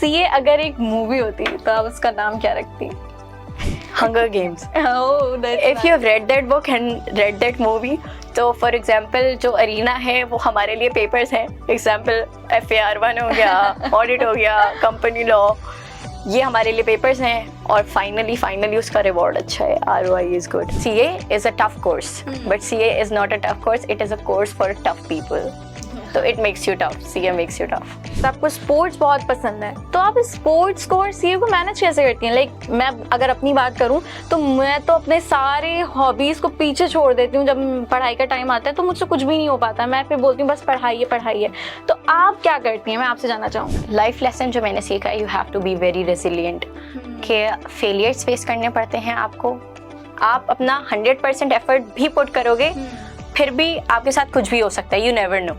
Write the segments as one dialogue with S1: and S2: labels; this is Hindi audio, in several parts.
S1: सीए अगर एक मूवी होती तो आप उसका नाम क्या रखती?
S2: Hunger games.
S1: Oh, that's
S2: if you have read that book and read that movie, तो फॉर एग्जाम्पल जो अरीना है वो हमारे लिए पेपर्स हैं। एग्जाम्पल FAR1 हो गया, ऑडिट हो गया, कंपनी लॉ, ये हमारे लिए पेपर्स हैं। और फाइनली उसका रिवॉर्ड अच्छा है, ROI is good. CA is a tough course, but CA is not a tough course, it is a course for tough people, तो it makes you tough, CA makes you tough.
S1: आपको स्पोर्ट्स बहुत पसंद है, तो आप स्पोर्ट्स को और सीए को मैनेज कैसे करती हैं? लाइक मैं अगर अपनी बात करूं तो मैं तो अपने सारे हॉबीज़ को पीछे छोड़ देती हूँ। जब पढ़ाई का टाइम आता है तो मुझसे कुछ भी नहीं हो पाता, मैं फिर बोलती हूँ बस पढ़ाई है। तो आप क्या करती हैं, मैं आपसे जानना चाहूँगी।
S2: लाइफ लेसन जो मैंने सीखा, you have to be very resilient, कि फेलियर्स फेस करने पड़ते हैं आपको। आप अपना 100% एफर्ट भी पुट करोगे, फिर भी आपके साथ कुछ भी हो सकता है, you never know.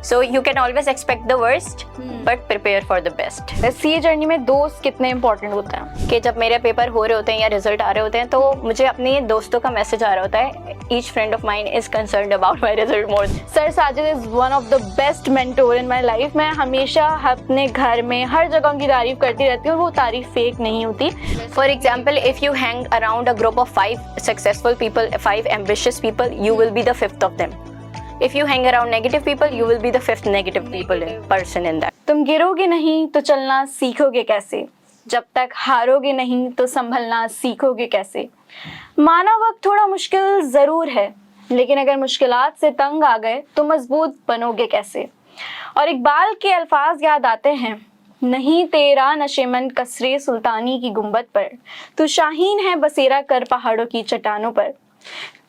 S2: So you can always expect the worst but prepare for the best.
S1: CA journey में दोस्त कितने इंपॉर्टेंट होते हैं?
S2: कि जब मेरे पेपर हो रहे होते हैं या रिजल्ट आ रहे होते हैं, तो मुझे अपने दोस्तों का मैसेज आ रहा होता है, each friend of mine is concerned about my result more.
S1: Sir Sajid is one of the best mentor in my life. मैं हमेशा अपने घर में हर जगह उनकी तारीफ करती रहती हूँ, वो तारीफ फेक नहीं होती।
S2: For example, if you hang around a group of 5 successful people, 5 ambitious people, you will be the 5th of them. If you hang around negative people, you will be the 5th negative person in that.
S1: तुम गिरोगे नहीं तो चलना सीखोगे कैसे, जब तक हारोगे नहीं तो संभलना सीखोगे कैसे। माना वक्त थोड़ा मुश्किल ज़रूर है, लेकिन अगर मुश्किलात से तंग आ गए तो मजबूत बनोगे कैसे। और इकबाल के अल्फाज याद आते हैं, नहीं तेरा नशेमन कसरे सुल्तानी की गुंबद पर, तू शाहीन है बसेरा कर पहाड़ों की चट्टानों पर।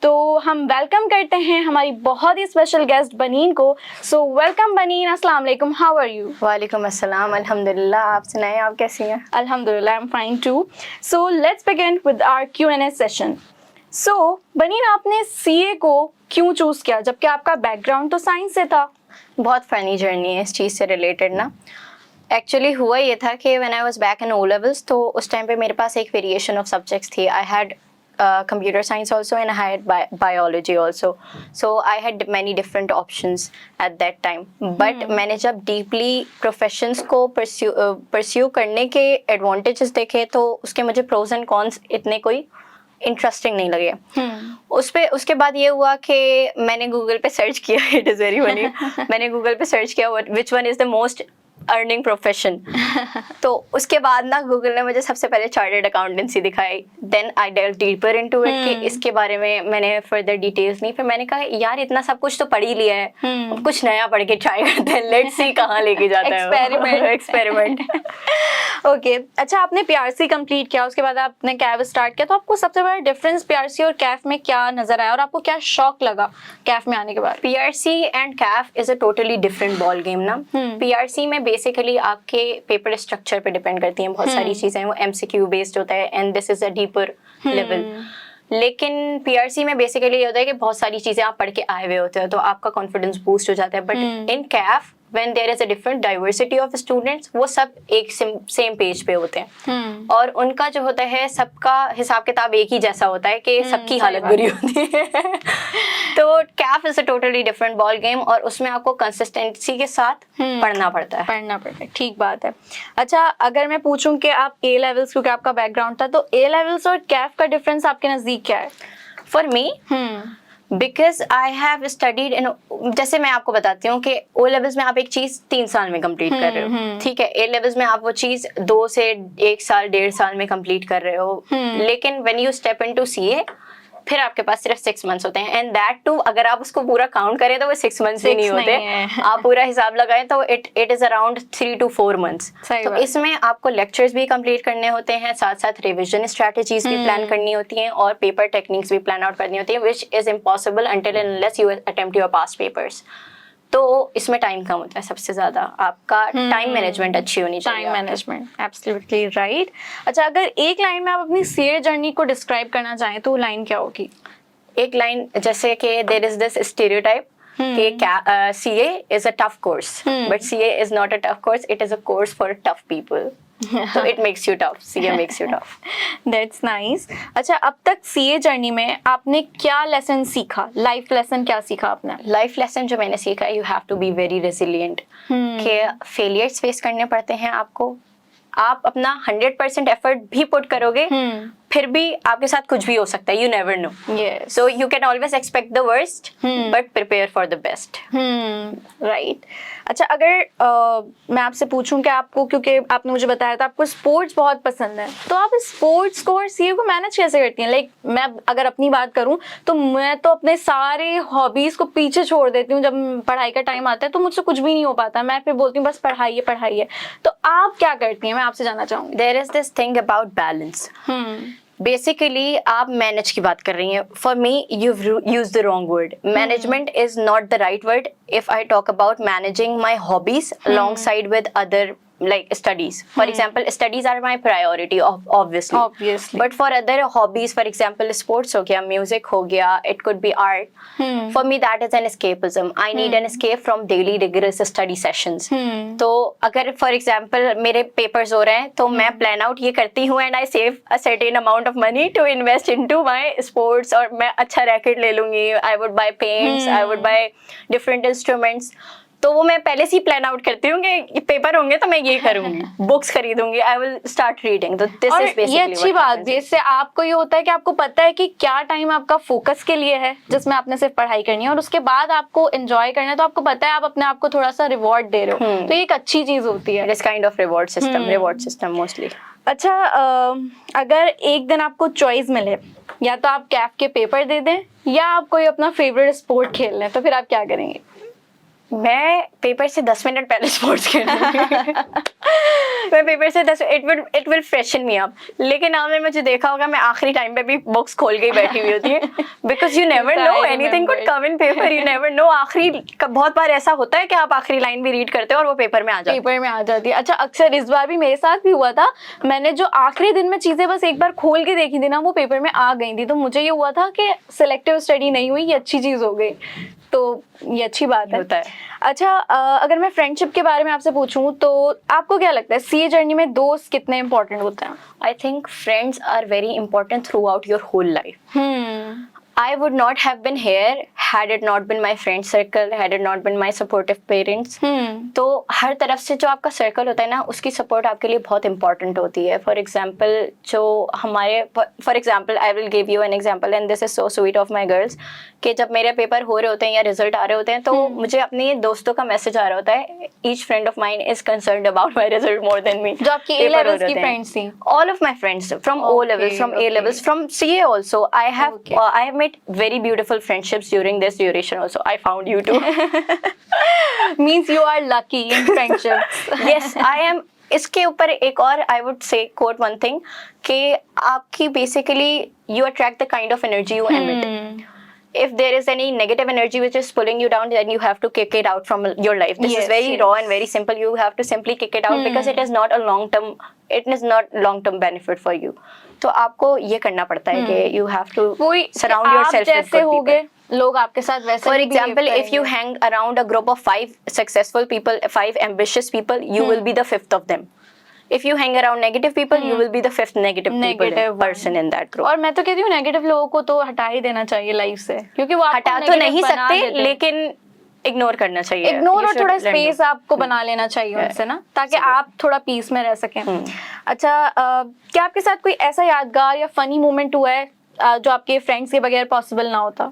S1: तो हम वेलकम करते हैं हमारी बहुत ही स्पेशल गेस्ट बनीन को। सो वेलकम बनीन, अस्सलाम वालेकुम, हाउ आर यू?
S2: वालेकुम अस्सलाम, अल्हम्दुलिल्लाह। आप सुनाएं, आप कैसी हैं?
S1: अल्हम्दुलिल्लाह, I am fine too. So let's begin with our Q&A session. So Baneen, आपने सीए को क्यों चूज़ किया, जबकि आपका बैकग्राउंड तो साइंस से था?
S2: बहुत फ़नी जर्नी है इस चीज़ से रिलेटेड ना। एक्चुअली हुआ ये था कि when I was back in O levels, तो उस टाइम पे मेरे पास एक वेरिएशन ऑफ सब्जेक्ट्स थी। I had computer science also, and I had biology also, so I had many different options at that time. But मैंने जब deeply professions को pursue करने के advantages देखे, तो उसके मुझे pros and cons इतने कोई इंटरेस्टिंग नहीं लगे। उसके बाद ये हुआ कि मैंने गूगल पे सर्च किया, इट इज़ वेरी फनी, मैंने गूगल पे सर्च किया which one is the most earning profession. तो उसके बाद ना गूगल ने मुझे सबसे पहले चार्टर्ड अकाउंटेंसी दिखाई। Then I delve deeper into it कि इसके बारे में मैंने फर्दर डिटेल्स नहीं। फिर मैंने कहा यार इतना सब कुछ तो पढ़ ही लिया है, अब कुछ नया पढ़ के ट्राई करते हैं, लेट्स सी कहाँ लेके जाता है एक्सपेरिमेंट।
S1: ओके, अच्छा, आपने PRC कंप्लीट किया, उसके बाद आपने कैफ स्टार्ट किया, तो आपको सबसे बड़ा डिफरेंस PRC और कैफ में क्या नजर आया और आपको क्या शौक लगा कैफ में आने के बाद?
S2: PRC and Kaif is a totally different ball game ना। PRC में बेसिकली आपके पेपर स्ट्रक्चर पे डिपेंड करती हैं बहुत सारी चीजें, वो MCQ बेस्ड होता है and this is a deeper level. लेकिन PRC में बेसिकली ये होता है कि बहुत सारी चीजें आप पढ़ के आए हुए होते हो, तो आपका कॉन्फिडेंस बूस्ट हो जाता है। But in Kaif when there is a different diversity of students, वो सब एक सेम पेज पे होते हैं और उनका जो होता है सबका हिसाब किताब एक ही जैसा होता है कि सबकी हालत बुरी होती है। तो Kaif is a totally different ball game और उसमें आपको कंसिस्टेंसी के साथ पढ़ना पड़ता है।
S1: ठीक बात है। अच्छा, अगर मैं पूछूं कि आप A levels, क्योंकि आपका बैकग्राउंड था, तो A levels और कैफ का डिफरेंस आपके नजदीक क्या है?
S2: For me because I have studied in, जैसे मैं आपको बताती हूँ कि O levels में आप एक चीज़ 3 साल में कंप्लीट कर रहे हो, ठीक है। A levels में आप वो चीज़ 2 से 1 साल 1.5 साल में कंप्लीट कर रहे हो। लेकिन when you step into CA, फिर आपके पास सिर्फ 6 मंथ्स होते हैं एंड दैट टू अगर आप उसको पूरा काउंट करें तो वो 6 मंथ्स ही नहीं होते। आप पूरा हिसाब लगाएं तो it is around 3 to 4 months. तो इसमें आपको लेक्चर्स भी कंप्लीट करने होते हैं, साथ साथ रिविजन स्ट्रेटजीज भी प्लान करनी होती हैं और पेपर टेक्निक्स भी प्लान आउट करनी होती है, which is impossible until and unless you attempt your past papers. तो इसमें टाइम कम होता है सबसे ज्यादा, आपका टाइम मैनेजमेंट अच्छी होनी चाहिए।
S1: Time management, absolutely right. अच्छा, अगर एक लाइन में आप अपनी सीए जर्नी को डिस्क्राइब करना चाहें तो लाइन क्या होगी?
S2: एक लाइन जैसे कि देयर इज दिस स्टीरियोटाइप कि CA is a tough course, but CA is not a tough course, it is a course for tough people. So it makes you tough, CA makes you tough.
S1: That's nice. अच्छा, अब तक CA जर्नी में आपने क्या लेसन सीखा, लाइफ लेसन क्या सीखा आपने?
S2: लाइफ लेसन जो मैंने सीखा, you have to be very resilient, कि फेलियर्स फेस करने पड़ते हैं आपको, आप अपना 100% एफर्ट भी पुट करोगे, फिर भी आपके साथ कुछ भी हो सकता है, you never know.
S1: Yes.
S2: So you can always expect the worst but prepare for the best.
S1: Right. अच्छा, अगर मैं आपसे पूछूं कि आपको, क्योंकि आपने मुझे बताया था आपको स्पोर्ट्स बहुत पसंद है, तो आप स्पोर्ट्स को और सीए को मैनेज कैसे करती हैं? लाइक मैं अगर अपनी बात करूं तो मैं तो अपने सारे हॉबीज को पीछे छोड़ देती हूँ. जब पढ़ाई का टाइम आता है तो मुझसे कुछ भी नहीं हो पाता, मैं फिर बोलती हूँ बस पढ़ाई है. तो आप क्या करती हैं, मैं आपसे जानना चाहूंगी.
S2: There is this thing about balance. Basically आप मैनेज की बात कर रही हैं. For me you use the wrong word. Management is not the right word. If I talk about managing my hobbies alongside with other like studies, for example, studies are my priority obviously, but for other hobbies, for example, sports हो गया, music हो गया, it could be art, for me that is an escapism. I need an escape from daily rigorous study sessions. तो अगर for example मेरे papers हो रहे हैं तो मैं plan out ये करती हूँ and I save a certain amount of money to invest into my sports, और मैं अच्छा racket ले लूँगी, I would buy paints, I would buy different instruments. तो वो मैं पहले से ही प्लान आउट करती हूँ कि पेपर होंगे तो मैं ये करूंगी, बुक्स खरीदूंगी, आई विल स्टार्ट रीडिंग. तो दिस इज बेसिकली
S1: ये अच्छी बात भी. इससे आपको ये होता है कि आपको पता है कि क्या टाइम आपका फोकस के लिए है जिसमें आपने सिर्फ पढ़ाई करनी है, और उसके बाद आपको एंजॉय करना है, तो आपको पता है आप अपने आप को थोड़ा सा रिवॉर्ड दे रहे हो. तो ये एक अच्छी चीज होती है.
S2: This kind of reward system mostly.
S1: अच्छा, अगर एक दिन आपको चॉइस मिले, या तो आप कैफ के पेपर दे दें या आप कोई अपना फेवरेट स्पोर्ट खेल लें, तो फिर आप क्या करेंगे?
S2: मैं पेपर से 10 मिनट पहले स्पोर्ट्स खेलूंगी. मैं पेपर से it will freshen me up. लेकिन आपने मुझे देखा होगा मैं आखिरी टाइम पे भी बुक्स खोल के ही बैठी हुई होती है, because you never know anything could come in paper. You never know. बहुत बार ऐसा होता है कि आप आखिरी लाइन भी रीड करते हो और वो पेपर में आ जाती है.
S1: अच्छा, अक्सर इस बार भी मेरे साथ भी हुआ था. मैंने जो आखिरी दिन में चीजें बस एक बार खोल के देखी थी ना, वो पेपर में आ गई थी. तो मुझे ये हुआ था कि सिलेक्टिव स्टडी नहीं हुई, ये अच्छी चीज हो गई. तो ये अच्छी बात है.
S2: होता है.
S1: अच्छा, अगर मैं फ्रेंडशिप के बारे में आपसे पूछूं तो आपको क्या लगता है सीए जर्नी में दोस्त कितने इंपॉर्टेंट होते हैं?
S2: I think friends are very important throughout your whole life. I would not have been here had it not been my friend circle, had it not been my supportive parents. तो हर तरफ से जो आपका सर्कल होता है ना, उसकी सपोर्ट आपके लिए बहुत इंपॉर्टेंट होती है. फॉर एग्जाम्पल जो हमारे, for example I will give you an example and this is so sweet of my girls, कि जब मेरे पेपर हो रहे होते हैं या रिजल्ट आ रहे होते हैं तो मुझे अपने दोस्तों का मैसेज आ रहा होता है, each friend of mine is concerned about my result more than me.
S1: जो आपकी ए लेवल्स की फ्रेंड्स थी?
S2: All of my friends from O levels, from A levels, from CA also. I have made very beautiful friendships during this duration also. I found you too.
S1: Means you are lucky in friendships.
S2: Yes, I am. इसके ऊपर एक और I would say quote one thing कि आपकी basically you attract the kind of energy you emit. If there is any negative energy which is pulling you down, then you have to kick it out from your life. This is very raw and very simple. You have to simply kick it out because it is not a long term benefit for you. तो आपको ये करना पड़ता है कि you have to surround yourself with good people.
S1: लोग आपके साथ वैसे.
S2: For example, if you hang around a group of 5 successful people, 5 ambitious people, you will be the 5th of them. If you hang around negative people, you will be the 5th negative person in that group.
S1: और मैं तो कहती हूँ नेगेटिव लोगों को तो हटा ही देना चाहिए लाइफ से, क्योंकि वो
S2: हटा तो नहीं सकते, लेकिन इग्नोर करना चाहिए.
S1: इग्नोर और थोड़ा स्पेस आपको बना लेना चाहिए उनसे ना, ताकि आप थोड़ा पीस में रह सकें. अच्छा, क्या आपके साथ कोई ऐसा यादगार या फनी मोमेंट हुआ है जो आपके फ्रेंड्स के बगैर पॉसिबल ना होता?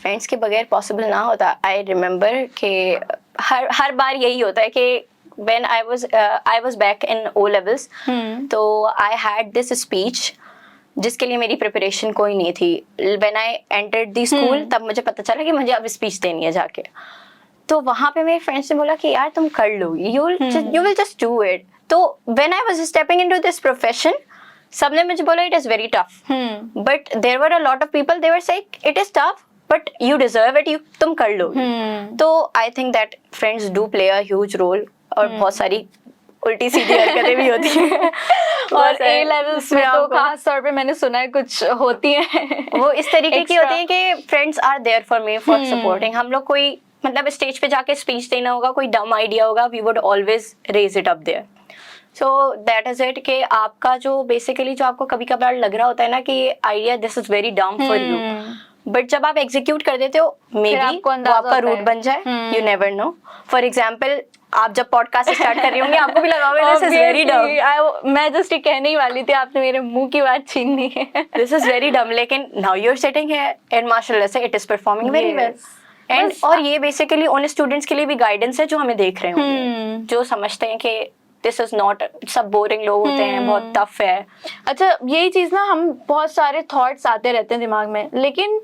S2: फ्रेंड्स के बगैर पॉसिबल ना होता. आई रिमेम्बर कि हर बार यही होता है कि when I was back in O levels, तो I had this speech जिसके लिए मेरी प्रिपरेशन कोई नहीं थी. When I entered the school, तब मुझे पता चला कि मुझे अब स्पीच देनी है जाके. तो वहाँ पे मेरे फ्रेंड्स ने बोला कि यार तुम कर लोगी, you will just do it. तो when I was stepping into this profession, सबने मुझे बोला it is very tough, but there were a lot of people, they were saying it is tough but you deserve it, तुम कर लोगी. तो I think that friends do play a huge role. और बहुत सारी उल्टी सीधी हरकतें भी होती हैं.
S1: और ए लेवल्स में तो खास तौर पे मैंने सुना है कुछ होती हैं.
S2: वो इस तरीके की होती हैं कि friends are there for me for supporting. हम लोग कोई मतलब स्टेज पे जाके स्पीच देना होगा, कोई डम आइडिया होगा, we would always raise it up there. So that is it कि आपका जो बेसिकली जो आपको कभी कभार लग रहा होता है ना कि आइडिया दिस इज वेरी डम फॉर यू, बट जब आप एग्जीक्यूट कर देते हो मे बी
S1: आपको
S2: वो
S1: अंदाजा
S2: आपका
S1: होता
S2: रूट
S1: है।
S2: बन जाए, you never know. For example आप जब पॉडकास्ट स्टार्ट कर रही होंगी आपको भी लगा होगा दिस इज वेरी डम,
S1: मैं जस्ट ये कहने ही वाली थी, आपने मेरे मुंह की बात छीन ली है।
S2: दिस इज वेरी डम, लेकिन now you are sitting here and माशाल्लाह से it is performing very well.
S1: Yes.
S2: And
S1: बस
S2: और ये बेसिकली उन स्टूडेंट्स के लिए भी गाइडेंस है जो हमें देख रहे होंगे, जो समझते हैं कि दिस इज नॉट, सब बोरिंग लोग होते हैं, बहुत टफ है।
S1: अच्छा, यही चीज ना, हम बहुत सारे थॉट्स आते रहते हैं दिमाग में, लेकिन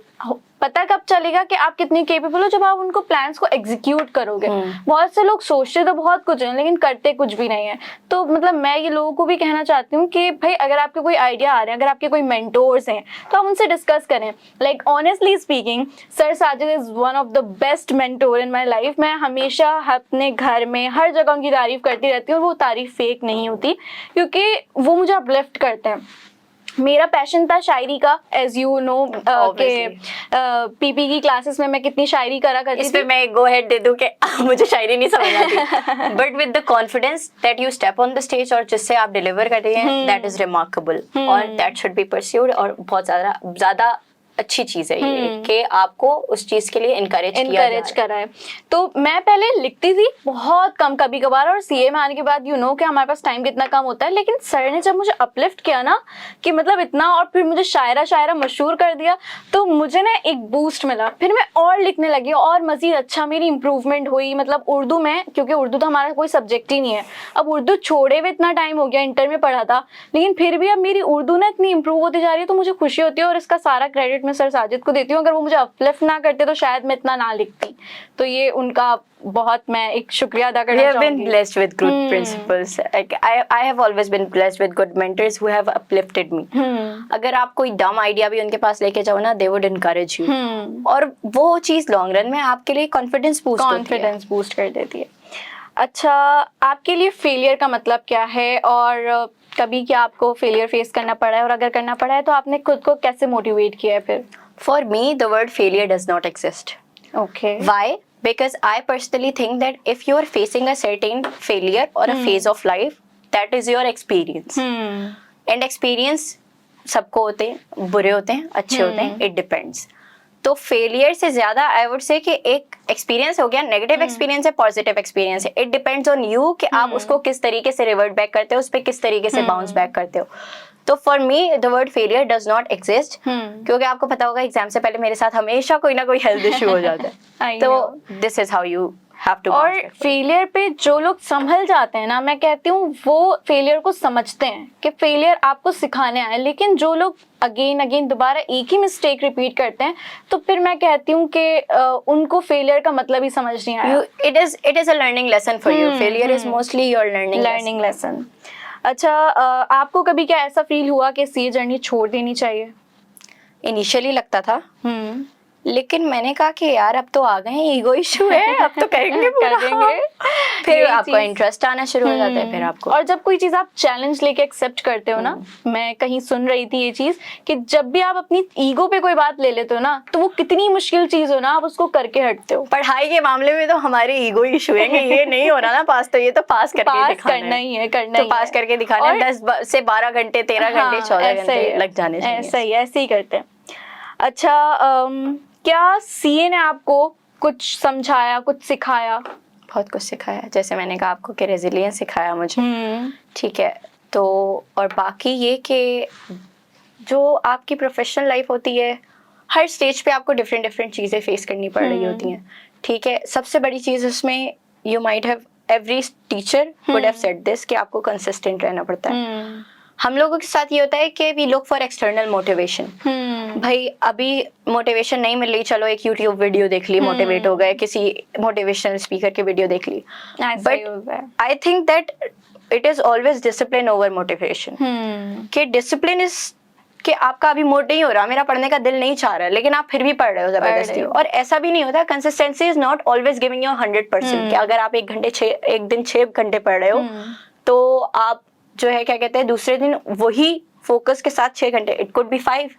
S1: पता कब चलेगा कि आप कितनी केपेबल हो? जब आप उनको प्लान्स को एग्जीक्यूट करोगे। बहुत से लोग सोचते तो बहुत कुछ है लेकिन करते कुछ भी नहीं है। तो मतलब मैं ये लोगों को भी कहना चाहती हूँ कि भाई अगर आपके कोई आइडिया आ रहे हैं, अगर आपके कोई मेंटोर्स हैं तो आप उनसे डिस्कस करें। Like honestly speaking, sir Sajid is one of the best mentor in my life. मैं हमेशा अपने घर में हर जगह उनकी तारीफ करती रहती हूँ और वो तारीफ फेक नहीं होती, क्योंकि वो मुझे अपलिफ्ट करते हैं। मेरा पैशन था शायरी का, एज यू नो के पीपी की क्लासेस में मैं कितनी शायरी करा करती
S2: इस
S1: थी।
S2: पे मैं गो हेड दे दूं कि मुझे शायरी नहीं समझ आती, but with the confidence that you step on the stage और जिससे आप डिलीवर कर रही हैं, दैट इज रिमार्केबल और दैट शुड बी परस्यूड। और बहुत ज्यादा अच्छी चीज है ये कि आपको उस चीज के लिए इनकरेज
S1: करा है। तो मैं पहले लिखती थी बहुत कम, कभी कभार, और सीए में आने के बाद यू नो कि हमारे पास टाइम कितना कम होता है। लेकिन सर ने जब मुझे अपलिफ्ट किया ना कि मतलब इतना, और फिर मुझे शायरा मशहूर कर दिया, तो मुझे ना एक बूस्ट मिला। फिर मैं और लिखने लगी और मजीद अच्छा मेरी इंप्रूवमेंट हुई। मतलब उर्दू में, क्योंकि उर्दू तो हमारा कोई सब्जेक्ट ही नहीं है, अब उर्दू छोड़े हुए इतना टाइम हो गया, इंटर में पढ़ा था, लेकिन फिर भी अब मेरी उर्दू ना इतनी इंप्रूव होती जा रही है, तो मुझे खुशी होती है। और इसका सारा क्रेडिट मैं सर साजिद को देती हूँ। अगर वो मुझे अपलिफ्ट ना करते तो शायद मैं इतना ना लिखती। तो ये उनका बहुत मैं एक शुक्रिया अदा करना चाहूंगी।
S2: We have been blessed with good principles. Like I have always been blessed with good mentors who have uplifted me. अगर आप कोई डम आइडिया भी उनके पास लेके जाओ ना, they would encourage you. और वो चीज लॉन्ग रन में आपके लिए कॉन्फिडेंस
S1: बूस्ट कर देती है। अच्छा, आपके लिए फेलियर का मतलब क्या है, और कभी क्या आपको फेलियर फेस करना पड़ा है, और अगर करना पड़ा है तो आपने खुद को कैसे मोटिवेट किया है फिर?
S2: For me, the word failure does not exist.
S1: Okay.
S2: Why? Because I personally think that if you are facing a certain failure or a phase of life, that is your experience. And experience सबको होते हैं, बुरे होते हैं, अच्छे होते हैं, it depends. तो फेलियर से ज्यादा आई वुड से कि एक एक्सपीरियंस हो गया, नेगेटिव एक्सपीरियंस है, पॉजिटिव एक्सपीरियंस है, इट डिपेंड्स ऑन यू कि आप उसको किस तरीके से रिवर्ट बैक करते हो, उस पर किस तरीके से बाउंस बैक करते हो। तो for me the word failure does not exist, क्योंकि आपको पता होगा एग्जाम से पहले मेरे साथ हमेशा कोई ना कोई हेल्थ इश्यू हो जाता है। तो this is how you have to.
S1: और फेलियर पे जो लोग संभल जाते हैं ना, मैं कहती हूँ वो फेलियर को समझते हैं कि फेलियर आपको सिखाने आए। लेकिन जो लोग अगेन दोबारा एक ही मिस्टेक रिपीट करते हैं, तो फिर मैं कहती हूँ कि उनको फेलियर का मतलब ही समझ नहीं आया।
S2: It is a learning lesson for you. Failure is mostly your learning
S1: lesson. अच्छा, आपको कभी क्या ऐसा फील हुआ कि सीए जर्नी छोड़ देनी चाहिए?
S2: इनिशियली लगता था, लेकिन मैंने कहा कि यार अब तो आ गए, ईगो इशू है, अब तो करेंगे फिर आपका इंटरेस्ट आना शुरू हो जाता है फिर आपको।
S1: और जब कोई चीज आप चैलेंज लेके एक्सेप्ट करते हो ना, मैं कहीं सुन रही थी ये चीज कि जब भी आप अपनी ईगो पे कोई बात ले लेते हो ना, तो वो कितनी मुश्किल चीज हो ना, आप उसको करके हटते हो।
S2: पढ़ाई के मामले में तो हमारे ईगो इशू है कि ये नहीं हो रहा ना पास, तो ये तो पास करके
S1: करना ही है,
S2: तो पास करके दिखाना है। 10 से 12 घंटे, 13 घंटे, 14 घंटे लग जाने चाहिए।
S1: ऐसे ही करते हैं। अच्छा, क्या सीए ने आपको कुछ समझाया, कुछ सिखाया?
S2: बहुत कुछ सिखाया, जैसे मैंने कहा आपको कि रेजिलियंस सिखाया मुझे, ठीक है। तो और बाकी ये कि जो आपकी प्रोफेशनल लाइफ होती है, हर स्टेज पे आपको डिफरेंट चीज़ें फेस करनी पड़ रही होती हैं, ठीक है। सबसे बड़ी चीज़ उसमें, you might have, every teacher would have said this, कि आपको कंसिस्टेंट रहना पड़ता है। हम लोगों के साथ ये होता है कि we look for external motivation. भाई अभी मोटिवेशन नहीं मिल रही, चलो एक यूट्यूब वीडियो देख ली, मोटिवेट हो गए, किसी मोटिवेशनल स्पीकर की वीडियो देख ली। But I think that it is always discipline over motivation. कि डिसिप्लिन इज कि आपका अभी मूड नहीं हो रहा, मेरा पढ़ने का दिल नहीं चाह रहा, लेकिन आप फिर भी पढ़ रहे हो जबरदस्ती। और ऐसा भी नहीं होता, consistency is not always giving you 100%। कि अगर आप एक दिन 6 घंटे पढ़ रहे हो, तो आप जो है क्या कहते हैं, दूसरे दिन वही फोकस के साथ 6 घंटे, it could be 5,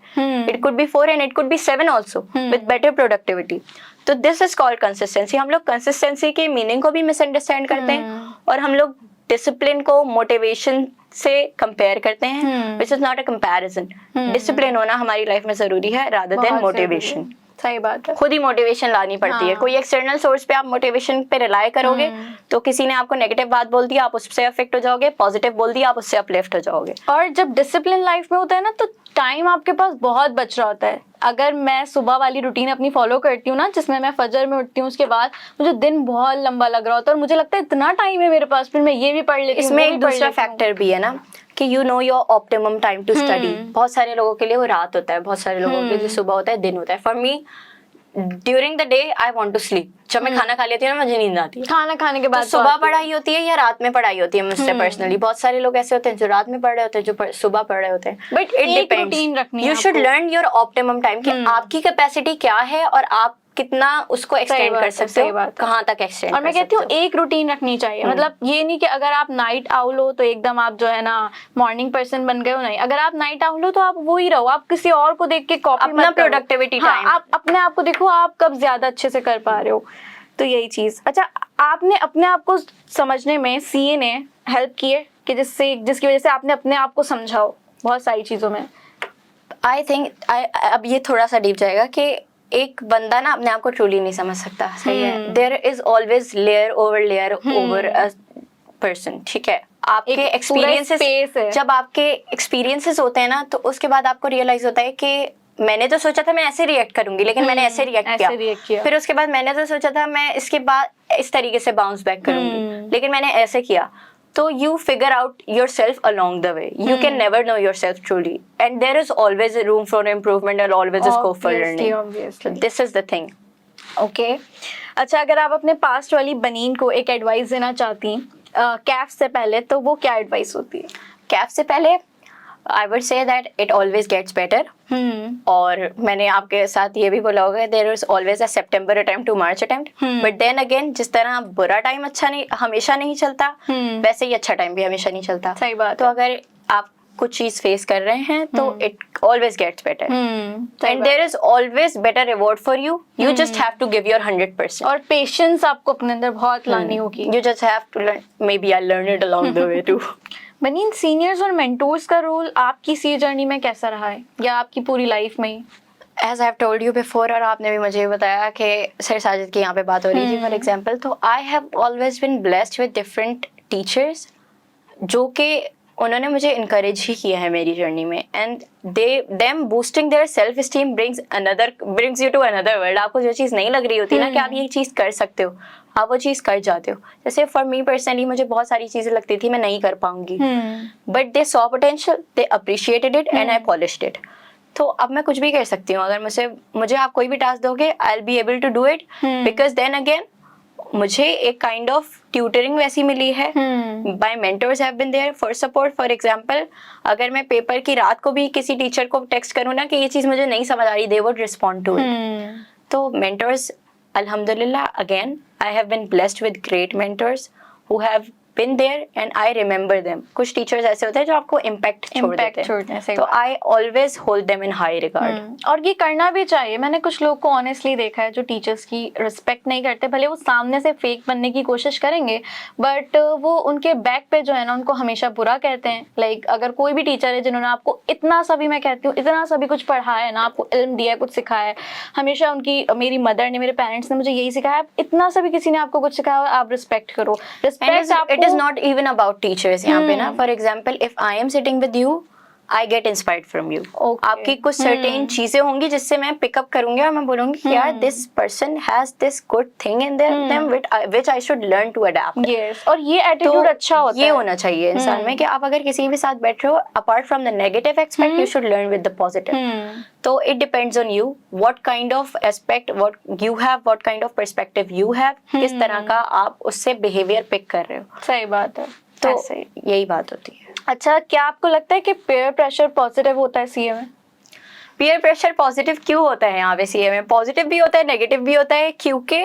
S2: it could be 4 and it could be 7 also with better productivity. तो दिस इज कॉल्ड कंसिस्टेंसी। हम लोग कंसिस्टेंसी के मीनिंग को भी मिसअंडरस्टैंड करते हैं, और हम लोग डिसिप्लिन को मोटिवेशन से कंपेयर करते हैं, which is not a comparison. Discipline होना हमारी लाइफ में जरूरी है रादर देन
S1: बहुत
S2: मोटिवेशन।
S1: जरूरी है। सही बात है।
S2: खुद ही मोटिवेशन लानी पड़ती है।
S1: हाँ।
S2: कोई एक्सटर्नल सोर्स पे आप मोटिवेशन पे रिलाई करोगे तो किसी ने आपको नेगेटिव बात बोल दी आप उससे अफेक्ट हो जाओगे, पॉजिटिव बोल दिया आप उससे अपलिफ्ट हो जाओगे।
S1: और जब डिसिप्लिन लाइफ में होता है ना तो टाइम आपके पास बहुत बच रहा होता है। अगर मैं सुबह वाली रूटीन अपनी फॉलो करती हूँ ना, जिसमें मैं फजर में उठती हूँ, उसके बाद मुझे दिन बहुत लंबा लग रहा होता है और मुझे लगता है इतना टाइम है मेरे पास, फिर मैं ये भी पढ़ लेती हूँ।
S2: इसमें
S1: वो
S2: एक
S1: भी पढ़
S2: दूसरा
S1: लेती हूँ।
S2: फैक्टर भी है ना कि you know your optimum time to study. बहुत सारे लोगों के लिए वो रात होता है, बहुत सारे लोगों के लिए सुबह होता है, दिन होता है। For me during the day I want to sleep. जब मैं खाना खा लेती हूँ ना मुझे नींद आती है।
S1: खाना खाने के
S2: तो
S1: बाद
S2: सुबह पढ़ाई होती है या रात में पढ़ाई होती है मुझसे पर्सनली। बहुत सारे लोग ऐसे होते हैं जो रात में पढ़ रहे होते हैं, जो सुबह पढ़ रहे होते हैं।
S1: बट एक routine रखनी है
S2: यू शुड
S1: आपको।
S2: लर्न योर ऑप्टिमम टाइम कि आपकी कैपेसिटी क्या है और आप कितना उसको एक्सटेंड
S1: बात
S2: कर
S1: है,
S2: सकते
S1: सही
S2: हो,
S1: बात है।
S2: कहाँ तक एक्सटेंड
S1: और मैं कहती हूँ एक रूटीन रखनी चाहिए। मतलब ये नहीं कि अगर आप नाइट आउल हो तो एकदम आप जो है ना मॉर्निंग पर्सन बन गए हो, नहीं। अगर आप नाइट आउल हो तो आप वो ही रहो, आप किसी और को देख के कॉपी
S2: अपना
S1: मत करो।
S2: productivity
S1: हाँ,
S2: time।
S1: आप अपने आप को देखो आप कब ज्यादा अच्छे से कर पा रहे हो। तो यही चीज। अच्छा, आपने अपने आप को समझने में सीए ने हेल्प की है कि जिसकी वजह से आपने अपने आप को समझा हो बहुत सारी चीजों में?
S2: आई थिंक अब ये थोड़ा सा डीप जाएगा कि एक बंदा ना अपने आप को ट्रूली नहीं समझ सकता, सही है। There is always layer over a person, ठीक है। आपके
S1: एक पूरा
S2: एक्सपीरियंसेस,
S1: space है।
S2: जब आपके एक्सपीरियंसेस होते हैं ना तो उसके बाद आपको रियलाइज होता है कि मैंने तो सोचा था मैं ऐसे रिएक्ट करूंगी लेकिन मैंने ऐसे रिएक्ट किया। फिर उसके बाद मैंने तो सोचा था मैं इसके बाद इस तरीके से बाउंस बैक करूंगी लेकिन मैंने ऐसे किया। तो you figure out yourself along the way. You can never know yourself truly, and there is always a room for improvement and always a scope for learning. So this is the thing.
S1: Okay. अच्छा, अगर आप अपने पास्ट वाली बनीन को एक एडवाइस देना चाहती कैफ से पहले, तो वो क्या एडवाइस होती है?
S2: कैफ से पहले I would say that it always gets better. और मैंने आपके साथ ये भी बोला होगा there is always a September attempt to March attempt. But then again जिस तरह बुरा टाइम अच्छा नहीं हमेशा नहीं चलता, वैसे ही अच्छा टाइम भी हमेशा नहीं चलता।
S1: सही बात।
S2: तो अगर आप कुछ चीज फेस कर रहे हैं तो it always gets better. And there is always better reward for you. You just have to give your 100%.
S1: और पेशेंस आपको अपने अंदर बहुत लानी होगी।
S2: You just have to learn. Maybe I learned it along the way too.
S1: Baneen, seniors और मेंटोर्स का रोल आपकी सी जर्नी में कैसा रहा है या आपकी पूरी लाइफ में ही?
S2: As I've told you before, और आपने भी मुझे बताया कि सर साजिद की यहाँ पे बात हो रही थी फॉर एग्जाम्पल, तो I have always been blessed with different teachers जो कि उन्होंने मुझे इनकरेज ही किया है मेरी जर्नी में। And them boosting their self esteem brings you to another world. आपको जो चीज़ नहीं लग रही होती ना कि आप ये चीज़ कर सकते हो, आप वो चीज़ कर जाते हो। जैसे फॉर मी पर्सनली मुझे बहुत सारी चीज़ें लगती थी मैं नहीं कर पाऊंगी, but they saw potential, they appreciated it and I polished it. तो अब मैं कुछ भी कर सकती हूँ। अगर मुझे आप कोई भी टास्क दोगे I will be able to do it, because then again मुझे एक काइंड ऑफ ट्यूटरिंग वैसी मिली है। My mentors have been there for support. For example अगर मैं पेपर की रात को भी किसी टीचर को टेक्स्ट करूँ ना कि ये चीज़ मुझे नहीं समझ आ रही, they would respond to it. तो मेंटर्स अल्हम्दुलिल्लाह again I have been blessed with great mentors who have been there and I remember them. कुछ टीचर्स ऐसे होते हैं जो आपको इम्पैक्ट छोड़ देते हैं, तो I always hold them in high regard.
S1: और ये करना भी चाहिए। मैंने कुछ लोग को ऑनेस्टली देखा है जो टीचर्स की रिस्पेक्ट नहीं करते, भले वो सामने से फेक बनने की कोशिश करेंगे बट वो उनके बैक पे जो है ना उनको हमेशा बुरा कहते हैं। लाइक अगर कोई भी टीचर है जिन्होंने आपको इतना सा भी, मैं कहती हूँ इतना सा भी कुछ पढ़ाया है ना, आपको इल्म दिया है, कुछ सिखाया है, हमेशा मेरी मदर ने, मेरे पेरेंट्स ने मुझे यही सिखाया, इतना सा भी किसी ने आपको कुछ सिखाया आप रिस्पेक्ट करो। रिस्पेक्ट आपको
S2: is not even about teachers यहाँ पे ना। For example, if I am sitting with you, I get inspired from you.
S1: Okay.
S2: आपकी कुछ certain चीजें होंगी जिससे मैं pick up करूँगी और मैं बोलूँगी कि यार this person has this good thing in them which I should learn to adapt.
S1: Yes. और ये attitude अच्छा होता है।
S2: ये होना चाहिए इंसान में कि आप अगर किसी के साथ बैठ रहे हो, apart from the negative aspect, you should learn with the positive. तो it depends on you, what kind of aspect, what you have, what kind of perspective you have, किस तरह का आप उससे behavior pick कर रहे हो।
S1: सही बात है।
S2: तो यही बात होती है।
S1: अच्छा, क्या आपको लगता है कि पेयर प्रेशर पॉजिटिव होता है सीए में?
S2: पीयर प्रेशर पॉजिटिव क्यों होता है यहाँ पे सीए में? पॉजिटिव भी होता है, नेगेटिव भी होता है, क्योंकि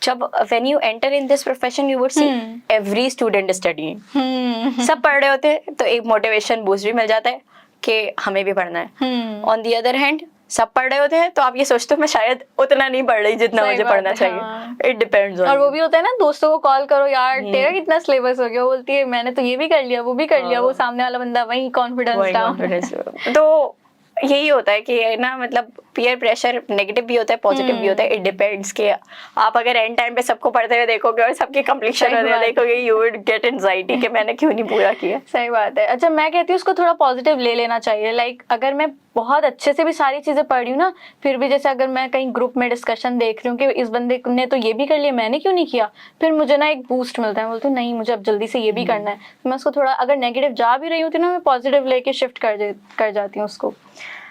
S2: जब when you enter in this profession you would see every student studying. सब पढ़ रहे होते हैं तो एक मोटिवेशन बूस्ट भी मिल जाता है कि हमें भी पढ़ना है। ऑन द अदर हैंड सब पढ़ रहे होते हैं तो आप ये सोचते हो मैं शायद उतना नहीं पढ़ रही जितना
S1: सही
S2: मुझे
S1: बात
S2: पढ़ना
S1: है,
S2: चाहिए.
S1: हाँ.
S2: इट डिपेंड्स ऑन
S1: और वो भी होता है ना, दोस्तों को कॉल करो यार तेरा
S2: हम्म.
S1: कितना सिलेबस हो गया, वो बोलती है मैंने तो ये भी कर लिया वो भी कर लिया, वो
S2: हाँ.
S1: सामने वाला बंदा वही कॉन्फिडेंस
S2: वही
S1: डाउन.
S2: confidence. तो यही होता है कि ना मतलब पीयर प्रेशर नेगेटिव भी होता है पॉजिटिव भी होता है. इट डिपेंड्स कि आप अगर एंड टाइम पे सबको पढ़ते हुए देखोगे और सबके कंप्लीशन
S1: सही
S2: होते हुए
S1: बात है.
S2: देखोगे यू वुड गेट एंजाइटी कि मैंने क्यों नहीं पूरा किया.
S1: सही बात है. अच्छा मैं कहती हूँ उसको थोड़ा पॉजिटिव ले लेना चाहिए. लाइक अगर मैं बहुत अच्छे से भी सारी चीजें पढ़ रही हूँ ना, फिर भी जैसे अगर मैं कहीं ग्रुप में डिस्कशन देख रही हूँ कि इस बंदे ने तो ये भी कर लिया मैंने क्यों नहीं किया, फिर मुझे ना एक बूस्ट मिलता है, बोलती हूँ नहीं मुझे अब जल्दी से ये भी करना है. तो मैं उसको थोड़ा अगर नेगेटिव जा भी रही हूँ तो ना मैं पॉजिटिव लेके शिफ्ट कर जाती हूँ उसको.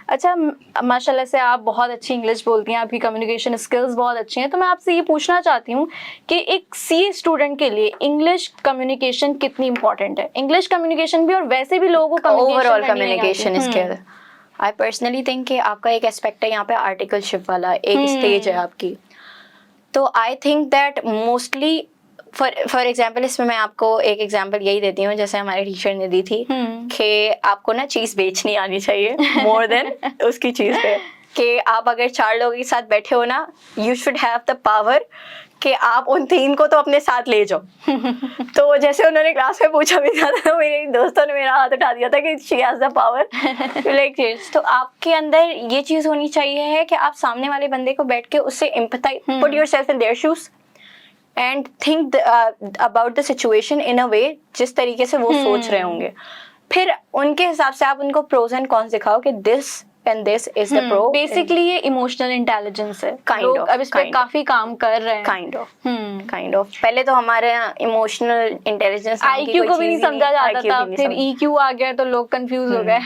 S1: अच्छा माशाल्लाह से आप बहुत अच्छी इंग्लिश बोलती हैं, आपकी कम्युनिकेशन स्किल्स बहुत अच्छी हैं, तो मैं आपसे ये पूछना चाहती हूँ कि एक सीए स्टूडेंट के लिए इंग्लिश कम्युनिकेशन कितनी इंपॉर्टेंट है. इंग्लिश कम्युनिकेशन भी और वैसे भी लोगों को
S2: overall communication skill. I personally think कि आपका एक एस्पेक्ट है यहाँ पे आर्टिकलशिप वाला, एक स्टेज है आपकी. तो आई think that mostly for example इसमें मैं आपको एक एग्जाम्पल यही देती हूँ जैसे हमारे टीचर ने दी थी कि आपको ना चीज़ बेचनी आनी चाहिए मोर देन उसकी चीज़ पे. कि आप अगर 4 लोगों के साथ बैठे हो ना you should have the power कि आप उन 3 को तो अपने साथ ले जाओ. तो जैसे उन्होंने क्लास में पूछा भी था तो मेरे दोस्तों ने मेरा हाथ उठा दिया था कि she has the power like this. तो आपके अंदर ये चीज़ होनी चाहिए है कि आप सामने वाले बंदे को बैठ के उससे empathise, put yourself in their shoes and think about the situation in a way जिस तरीके से वो सोच रहे होंगे. फिर उनके हिसाब से आप उनको प्रोज एंड कॉन्स दिखाओ कि this and this is the pro.
S1: Basically ये इमोशनल इंटेलिजेंस है.
S2: Kind
S1: लोग
S2: of,
S1: अब इस पे
S2: kind of.
S1: काफी काम कर रहे हैं.
S2: काइंड ऑफ पहले तो हमारे इमोशनल इंटेलिजेंस
S1: आईक्यू को भी नहीं समझा जाता था, फिर ईक्यू आ गया तो लोग कंफ्यूज हो गए.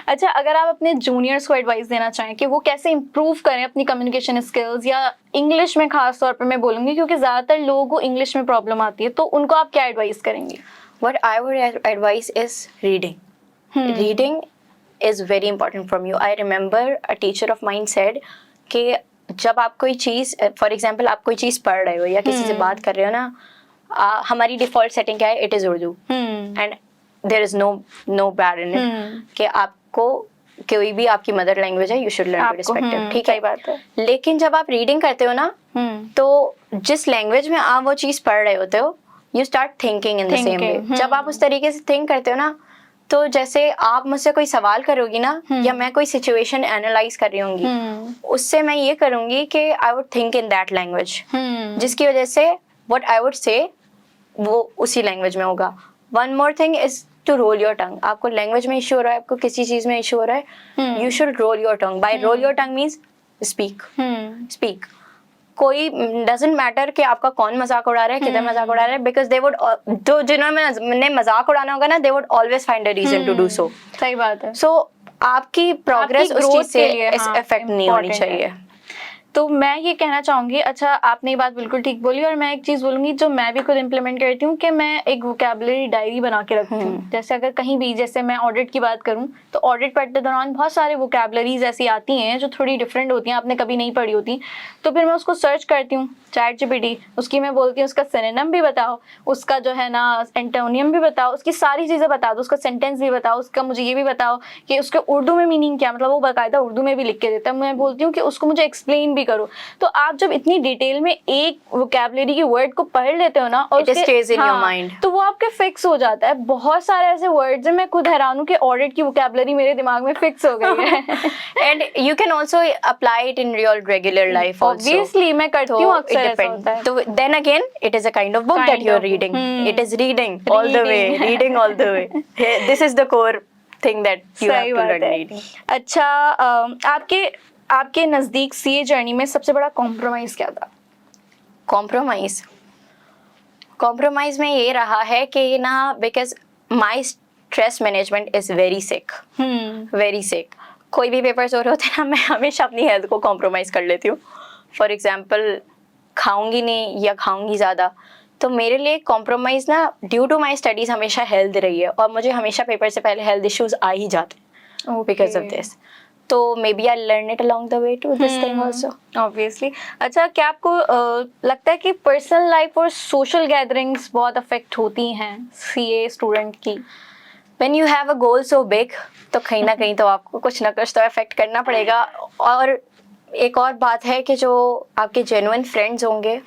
S1: अच्छा अगर आप अपने जूनियर्स को एडवाइस देना चाहें कि वो कैसे इंप्रूव करें अपनी कम्युनिकेशन स्किल्स या इंग्लिश में खास तौर पर मैं बोलूंगी क्योंकि ज्यादातर लोगों को इंग्लिश में प्रॉब्लम आती है, तो उनको आप क्या एडवाइस करेंगे?
S2: What I would advise is reading. Reading is very important from you. I remember a teacher of mine said कि जब आप कोई चीज़ फॉर एग्जाम्पल आप कोई चीज़ पढ़ रहे हो या किसी से बात कर रहे हो ना हमारी डिफॉल्ट सेटिंग क्या है, it is Urdu and there is no bad in it कि आपको कोई भी आपकी मदर लैंग्वेज है you should learn to respect it. ठीक है बात है. लेकिन जब आप रीडिंग करते हो ना तो जिस लैंग्वेज में आप वो चीज़ पढ़ रहे होते हो you start thinking in the same way. जब आप उस तरीके से थिंक करते हो ना तो जैसे आप मुझसे कोई सवाल करोगी ना या मैं कोई सिचुएशन एनालाइज कर रही होंगी उससे मैं ये करूंगी कि I would think in that language जिसकी वजह से व्हाट आई वुड से वो उसी लैंग्वेज में होगा. One more thing is to roll your tongue. आपको लैंग्वेज में इशू हो रहा है, आपको किसी चीज में इशू हो रहा है, you should roll your tongue. By roll your tongue means speak. कोई डजेंट मैटर कि आपका कौन मजाक उड़ा रहा है, किधर मजाक उड़ा रहा है, बिकॉज दे वुड तो जिन्होंने मजाक उड़ाना होगा ना they would always find a reason to do so.
S1: सही बात है.
S2: सो आपकी प्रोग्रेस उस चीज से इफेक्ट नहीं होनी चाहिए.
S1: तो मैं ये कहना चाहूंगी, अच्छा आपने ये बात बिल्कुल ठीक बोली और मैं एक चीज बोलूंगी जो मैं भी खुद इम्प्लीमेंट करती हूँ कि मैं एक वोकैबुलरी डायरी बना के रखती हूँ. जैसे अगर कहीं भी जैसे मैं ऑडिट की बात करूँ तो ऑडिट पढ़ते दौरान बहुत सारे वोकैबुलरीज ऐसी आती हैं जो थोड़ी डिफरेंट होती हैं, आपने कभी नहीं पढ़ी होती, तो फिर मैं उसको सर्च करती हूँ चैट जीपीटी, उसकी मैं बोलती हूँ उसका सिनोनिम भी बताओ, उसका जो है ना एंटोनियम भी बताओ, उसकी सारी चीज़ें बता दो, उसका सेंटेंस भी बताओ, उसका मुझे ये भी बताओ कि उसके उर्दू में मीनिंग क्या, मतलब वो बाकायदा उर्दू में भी लिख के देता है. मैं बोलती हूँ कि उसको मुझे एक्सप्लेन भी करो. तो आप जब इतनी डिटेल में एक वोकैबुलरी की वर्ड को पढ़ लेते हो ना और तो वो आपके फिक्स हो जाता है. बहुत सारे ऐसे वर्ड्स हैं, मैं खुद हैरान हूँ कि ऑडिट की वोकैबुलरी मेरे दिमाग में फिक्स हो गई है.
S2: And you can also apply it in your regular life.
S1: Obviously मैं करती हूँ अक्सर.
S2: So then again, it is a kind of book that you are reading. It is reading all the way, reading all the way. This is the core thing that you have to learn reading.
S1: अच्छा आपके नजदीक सीए जर्नी में सबसे बड़ा कॉम्प्रोमाइज क्या था?
S2: कॉम्प्रोमाइज में ये रहा है कि ना because my stress management is very sick. कोई भी पेपर्स हो रहे होते हैं ना मैं हमेशा अपनी हेल्थ को कॉम्प्रोमाइज कर लेती हूँ. फॉर एग्जाम्पल खाऊंगी नहीं या खाऊंगी ज़्यादा, तो मेरे लिए कॉम्प्रोमाइज़ ना ड्यू टू माई स्टडीज़ हमेशा हेल्थ रही है और मुझे हमेशा पेपर से पहले हेल्थ इश्यूज आ ही जाते हैं बिकॉज ऑफ दिस. तो maybe I learn it along the way to this thing also.
S1: Obviously. अच्छा क्या आपको लगता है कि पर्सनल लाइफ और सोशल गैदरिंग्स बहुत अफेक्ट होती हैं सीए स्टूडेंट की?
S2: when you have a goal so big, तो कहीं ना कहीं तो आपको कुछ ना कुछ तो अफेक्ट करना पड़ेगा. और एक और बात है कि जो आपके जेन्युइन फ्रेंड्स होंगे,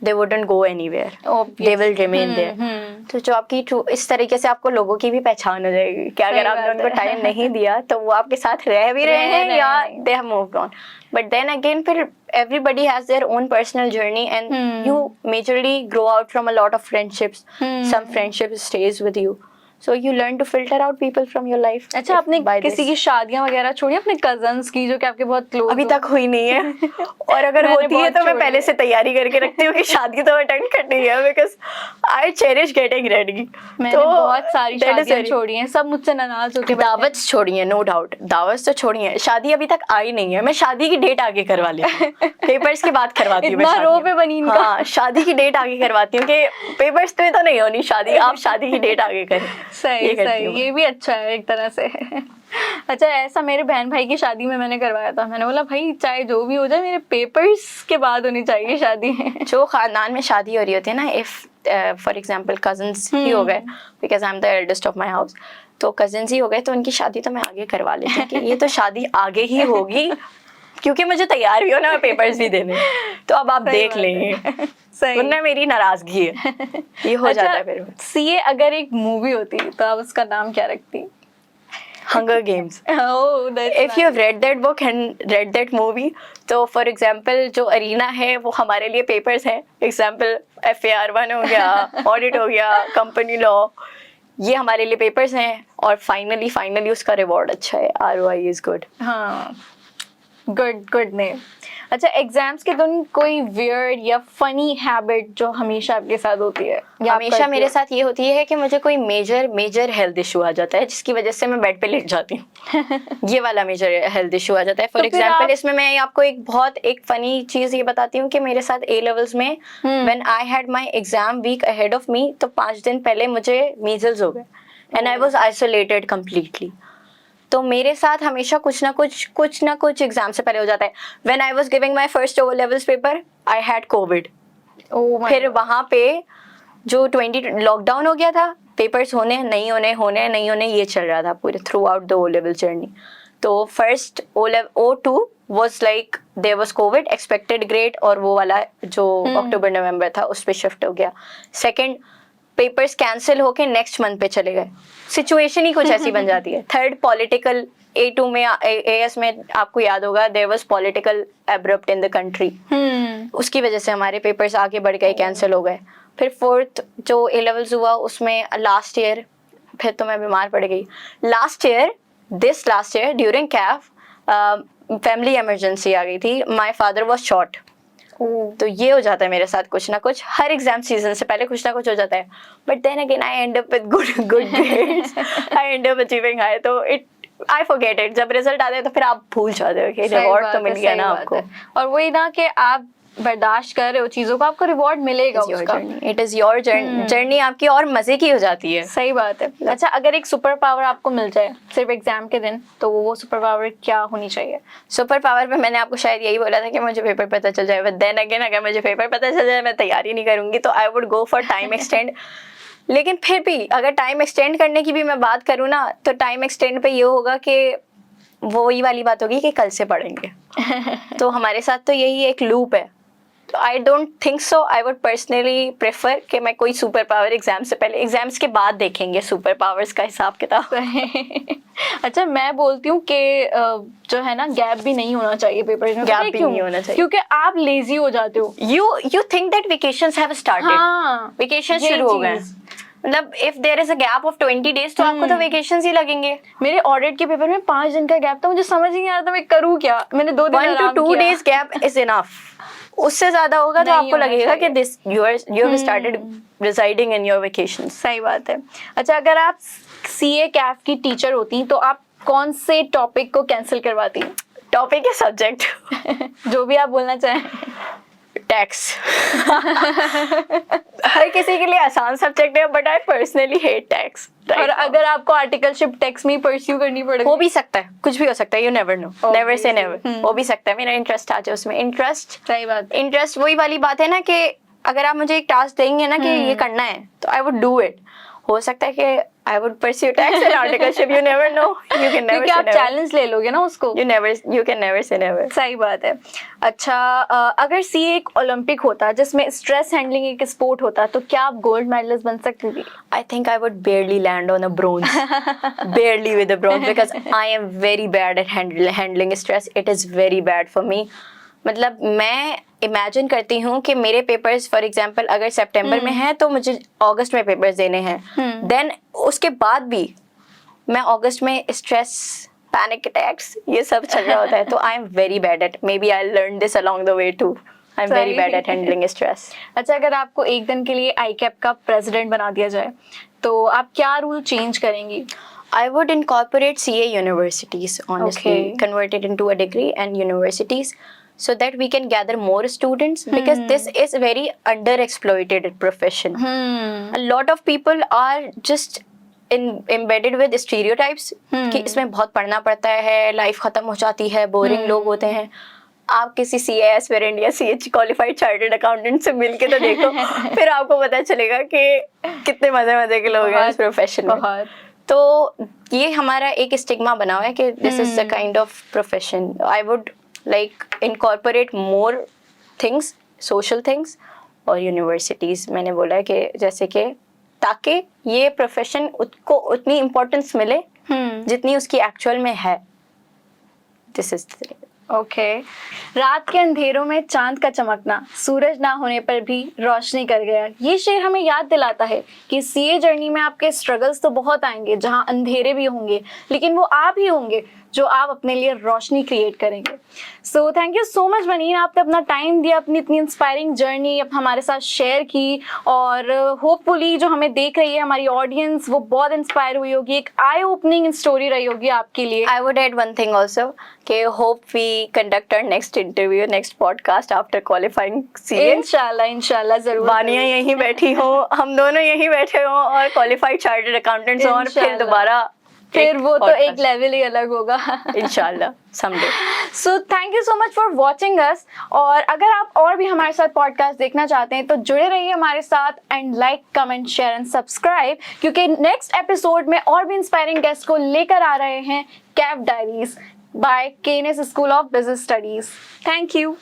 S2: they wouldn't go anywhere. They will remain there. तो जो आपकी इस तरीके से आपको लोगों की भी पहचान हो जाएगी कि अगर आपने उनको टाइम नहीं दिया तो वो आपके साथ रह भी रहे हैं या they have moved on. But then again, फिर everybody has their own personal journey and you majorly grow out from a lot of friendships. Some friendship stays with you. So you learn to filter out people from your life.
S1: अच्छा, आपने किसी की शादियां वगैरह छोड़ी अपने कजन्स की जो कि आपके बहुत क्लोज?
S2: अभी तक हुई नहीं है और अगर होती है तो मैं पहले से तैयारी करके रखती हूँ कि शादी तो अटेंड करनी है, because I cherish getting ready.
S1: मैंने बहुत सारी शादियां छोड़ी हैं, सब मुझसे नाराज होके.
S2: दावत छोड़ी है, नो डाउट, दावत तो छोड़ी है, शादी अभी तक आई नहीं है. मैं शादी की डेट आगे करवा लेती हूँ, पेपर्स के बाद करवाती हूँ.
S1: इतना रो पे बनी इनका.
S2: हाँ, शादी की डेट आगे करवाती हूँ कि पेपर्स में तो नहीं होनी शादी, आप शादी की डेट आगे करें.
S1: सही सही, ये भी अच्छा है एक तरह से. अच्छा, ऐसा मेरे बहन भाई की शादी में मैंने करवाया था. मैंने बोला भाई चाहे जो भी हो जाए मेरे पेपर्स के बाद होनी चाहिए शादी.
S2: जो खानदान में शादी हो रही होती है ना, इफ फॉर एग्जांपल कजन्स ही हो गए, because I am the eldest of my house, तो कजन्स ही हो गए तो उनकी शादी तो मैं आगे करवा लेती हूँ कि ये तो शादी आगे ही होगी क्योंकि मुझे तैयार भी होना है, पेपर्स भी देने. तो अब आप देख लेंगे, वरना मेरी नाराजगी है. ये हो जाता है फिर.
S1: सीए अगर एक मूवी होती तो आप उसका नाम क्या रखती?
S2: Hunger Games.
S1: Oh, that's
S2: If you have read that book and read that movie, तो for example जो अरीना है वो हमारे लिए पेपर्स हैं. एग्जाम्पल FAR1 हो गया, ऑडिट हो गया, कंपनी लॉ, ये हमारे लिए पेपर्स हैं. और फाइनली उसका रिवॉर्ड अच्छा है, ROI is good.
S1: हाँ, गुड नेम. अच्छा, एग्जाम्स के दौरान कोई वियर्ड या फनी हैबिट जो हमेशा आपके साथ होती है?
S2: हमेशा मेरे साथ ये होती है कि मुझे कोई मेजर हेल्थ इशू आ जाता है जिसकी वजह से मैं बेड पे लेट जाती हूँ. ये वाला मेजर हेल्थ इशू आ जाता है. फॉर एग्जाम्पल इसमें मैं आपको एक फनी चीज ये बताती हूँ कि मेरे साथ A लेवल्स में when I had my exam week ahead of me, तो 5 दिन पहले मुझे मीजल्स हो गए and I was isolated completely. तो मेरे साथ हमेशा कुछ ना कुछ एग्जाम से पहले हो जाता है. When I was giving my first O levels paper I had Covid. फिर वहाँ पे जो 20 लॉकडाउन हो गया था, पेपर्स होने नहीं होने ये चल रहा था पूरे through out the O level journey. तो first O2 was like there was COVID, expected grade, और वो वाला जो अक्टूबर नवंबर था उस पे शिफ्ट हो गया. सेकंड पेपर्स कैंसिल होके नेक्स्ट मंथ पे चले गए. सिचुएशन ही कुछ ऐसी बन जाती है. थर्ड पॉलिटिकल, A2 में AS में आपको याद होगा there was political abrupt in the country, उसकी वजह से हमारे पेपर्स आगे बढ़ गए, कैंसिल हो गए. फिर फोर्थ जो A लेवल्स हुआ उसमें लास्ट ईयर फिर तो मैं बीमार पड़ गई. Last year during CAF family emergency आ गई थी. My father was shot. तो ये हो जाता है मेरे साथ कुछ ना कुछ. हर एग्जाम सीजन से पहले कुछ ना कुछ हो जाता है. But then again I end up with good grades, I end up achieving high. तो आई फॉरगेट इट. जब रिजल्ट आते हैं तो फिर आप भूल जाते हो कि रिवॉर्ड तो मिल गया ना आपको. और
S1: वही ना कि आप बर्दाश्त कर रहे हो चीजों को, आपको रिवॉर्ड मिलेगा उसका.
S2: इट इज योर जर्नी आपकी और मजे की हो जाती है.
S1: सही बात है. अच्छा, अगर एक सुपर पावर आपको मिल जाए सिर्फ एग्जाम के दिन, तो वो सुपर पावर क्या होनी चाहिए?
S2: सुपर पावर पे मैंने आपको शायद यही बोला था कि मुझे पेपर पता चल जाए. बट देन अगेन अगर मुझे पेपर पता चल जाए मैं तैयारी नहीं करूंगी, तो I would go for time extend. लेकिन फिर भी अगर टाइम एक्सटेंड करने की भी मैं बात करूँ ना, तो टाइम एक्सटेंड पे ये होगा कि वही वाली बात होगी कि कल से पढ़ेंगे. तो हमारे साथ तो यही एक लूप है. तो I don't think so. I would personally prefer कि मैं कोई सुपर पावर एग्जाम से पहले, एग्जाम्स के बाद देखेंगे सुपर पावर्स का हिसाब किताब.
S1: अच्छा, मैं बोलती हूँ कि जो है ना गैप भी नहीं होना चाहिए पेपर में.
S2: गैप भी नहीं होना चाहिए
S1: क्योंकि आप लेजी हो जाते हो.
S2: You think that vacations have started. Vacation शुरू हो गए, मतलब if there is a gap of 20 days तो आपको तो वेकेशंस ही लगेंगे.
S1: मेरे ऑडिट के पेपर में 5 दिन का गैप था. मुझे समझ ही नहीं आ रहा था मैं करूँ क्या. मैंने 2 दिन
S2: 1 to 2 days gap is enough. उससे ज्यादा होगा तो आपको लगेगा कि this you have started residing in your vacations.
S1: सही बात है. अच्छा, अगर आप सीए कैफ की टीचर होती तो आप कौन से टॉपिक को कैंसिल करवाती?
S2: टॉपिक या सब्जेक्ट?
S1: जो भी आप बोलना चाहें.
S2: टैक्स. हर किसी के लिए आसान सब्जेक्ट है, but I personally hate tax.
S1: और अगर आपको आर्टिकलशिप टैक्स में परस्यू करनी पड़े,
S2: हो भी सकता है, कुछ भी हो सकता है. You never know, never say never. हो भी सकता है मेरा इंटरेस्ट आ जाए उसमें. इंटरेस्ट,
S1: सही बात.
S2: इंटरेस्ट वही वाली बात है ना कि अगर आप मुझे एक टास्क देंगे ना कि ये करना है, तो आई वुड डू इट. हो सकता है कि I would pursue tax and articleship. You never know. You can never
S1: क्योंकि
S2: say
S1: आप
S2: never.
S1: चैलेंज ले लोगे ना उसको.
S2: You can never say never.
S1: सही बात है. अच्छा, अगर सीए एक ओलंपिक होता जिसमें स्ट्रेस हैंडलिंग एक स्पोर्ट होता तो क्या आप गोल्ड मेडलिस्ट बन सकती थी?
S2: I think I would barely land on a bronze. Barely with a bronze because I am very bad at handling stress. It is very bad for me. मतलब मैं इमेजिन करती हूँ कि मेरे पेपर्स फॉर एग्जांपल अगर सितंबर में हैं तो मुझे अगस्त में पेपर्स देने हैं. देन उसके बाद भी मैं अगस्त में स्ट्रेस, पैनिक अटैक्स ये सब चल रहा होता है. तो I am very bad at, maybe I learn this along the way too. I am very bad at handling stress.
S1: अच्छा, अगर आपको एक दिन के लिए आईकैप का प्रेसिडेंट बना दिया जाए तो आप क्या रूल चेंज करेंगी?
S2: I would incorporate CA universities, honestly,
S1: Okay.
S2: convert it into a degree and universities so that we can gather more students because this is a very underexploited profession. A lot of people are just embedded with stereotypes कि इसमें बहुत पढ़ना पड़ता है, लाइफ खत्म हो जाती है, बोरिंग लोग होते हैं. आप किसी CA एस्पिरेंट या CH क्वालिफाइड चार्टर्ड अकाउंटेंट से मिल के तो देखो, फिर आपको पता चलेगा कि कितने मजे के लोग हैं इस प्रोफेशन में.
S1: बहुत.
S2: तो ये हमारा एक स्टिग्मा बना हुआ है कि this is the kind of profession. I would like incorporate more things, social things और यूनिवर्सिटीज. मैंने बोला है कि जैसे कि ताकि ये प्रोफेशन को उतनी इम्पोर्टेंस मिले जितनी उसकी एक्चुअल में है. This is
S1: okay. रात के अंधेरों में चांद का चमकना, सूरज ना होने पर भी रोशनी कर गया. ये शेर हमें याद दिलाता है कि सीए जर्नी में आपके स्ट्रगल्स तो बहुत आएंगे, जहां अंधेरे भी होंगे, लेकिन वो आप ही होंगे जो आप अपने लिए रोशनी क्रिएट करेंगे. So thank you so much Maneen, आपने अपना टाइम दिया, अपनी इतनी इंस्पायरिंग जर्नी हमारे साथ शेयर की. और होपफुली जो हमें देख रही है हमारी ऑडियंस, वो बहुत इंस्पायर हुई होगी. एक आई ओपनिंग स्टोरी रही होगी आपके लिए.
S2: I would add one thing also कि hope we conduct our next interview, next podcast after qualifying CA.
S1: इंशाल्लाह जरूर.
S2: वानिया यहीं बैठी हो, हम दोनों यहीं बैठे हो और क्वालिफाइड चार्टर्ड अकाउंटेंट्स हो, और फिर
S1: इंशाल्लाह.
S2: दोबारा
S1: फिर वो तो एक लेवल ही अलग होगा.
S2: इंशाल्लाह someday.
S1: So thank you so much for watching us. और अगर आप और भी हमारे साथ पॉडकास्ट देखना चाहते हैं तो जुड़े रहिए हमारे साथ and like, comment, share and subscribe, क्योंकि नेक्स्ट एपिसोड में और भी इंस्पायरिंग गेस्ट को लेकर आ रहे हैं CAF diaries by Keynes school of business studies. Thank you.